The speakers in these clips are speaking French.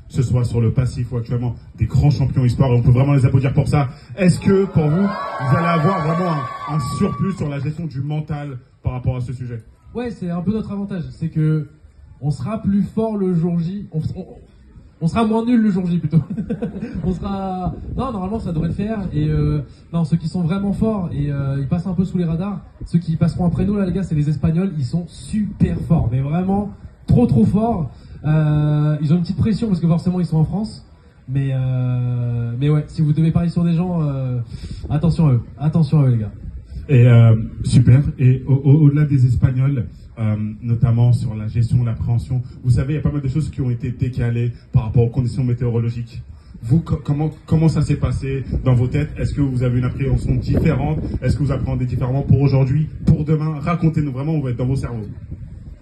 ce soit sur le passif ou actuellement des grands champions histoire, et on peut vraiment les applaudir pour ça. Est-ce que pour vous, vous allez avoir vraiment un surplus sur la gestion du mental par rapport à ce sujet? Ouais, c'est un peu notre avantage, c'est que on sera plus fort le jour J, on sera moins nul le jour J plutôt. On sera, non, normalement ça devrait le faire. Et non, ceux qui sont vraiment forts et ils passent un peu sous les radars, ceux qui passeront après nous là les gars, c'est les Espagnols. Ils sont super forts, mais vraiment trop forts. Ils ont une petite pression parce que forcément ils sont en France. Mais ouais, si vous devez parier sur des gens, attention à eux les gars. Et super. Et au-delà des Espagnols, notamment sur la gestion, l'appréhension, vous savez, il y a pas mal de choses qui ont été décalées par rapport aux conditions météorologiques. Vous, comment ça s'est passé dans vos têtes? Est-ce que vous avez une appréhension différente? Est-ce que vous appréhendez différemment pour aujourd'hui, pour demain? Racontez-nous vraiment, on va être dans vos cerveaux.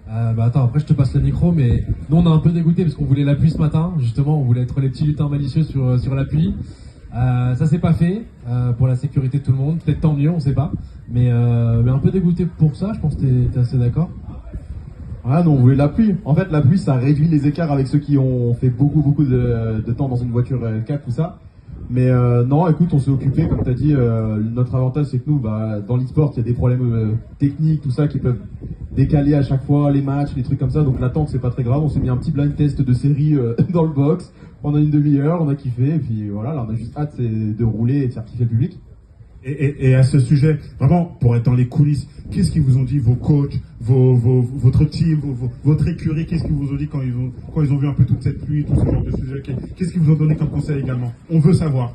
Bah attends, après je te passe le micro, mais nous on a un peu dégoûté parce qu'on voulait la pluie ce matin, justement, on voulait être les petits lutins malicieux sur la pluie. Ça s'est pas fait pour la sécurité de tout le monde, peut-être tant mieux, on sait pas, mais un peu dégoûté pour ça, je pense que t'es assez d'accord. Ah non, on voulait la pluie. En fait, la pluie, ça réduit les écarts avec ceux qui ont fait beaucoup de temps dans une voiture L4, tout ça. Mais non, écoute, on s'est occupé, comme tu as dit, notre avantage c'est que nous, dans l'e-sport, il y a des problèmes techniques, tout ça, qui peuvent décaler à chaque fois les matchs, les trucs comme ça. Donc l'attente, c'est pas très grave. On s'est mis un petit blind test de série dans le box pendant une demi-heure, on a kiffé. Et puis voilà, là, on a juste hâte de rouler et de faire kiffer le public. Et à ce sujet, vraiment, pour être dans les coulisses, qu'est-ce qu'ils vous ont dit vos coachs, votre team, votre écurie? Qu'est-ce qu'ils vous ont dit quand ils ont vu un peu toute cette pluie, tout ce genre de sujet? Qu'est-ce qu'ils vous ont donné comme conseil également? On veut savoir.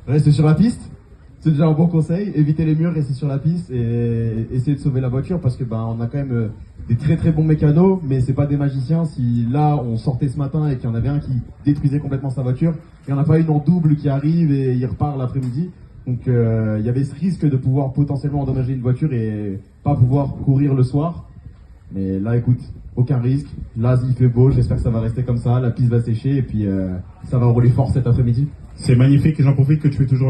Restez sur la piste, c'est déjà un bon conseil. Évitez les murs, restez sur la piste et essayez de sauver la voiture parce que on a quand même des très bons mécanos, mais c'est pas des magiciens. Si là on sortait ce matin et qu'il y en avait un qui détruisait complètement sa voiture, il n'y en a pas une en double qui arrive et il repart l'après-midi. Donc il y avait ce risque de pouvoir potentiellement endommager une voiture et pas pouvoir courir le soir. Mais là écoute, aucun risque. Là il fait beau, j'espère que ça va rester comme ça, la piste va sécher et puis ça va rouler fort cet après-midi. C'est magnifique et j'en profite que tu fais toujours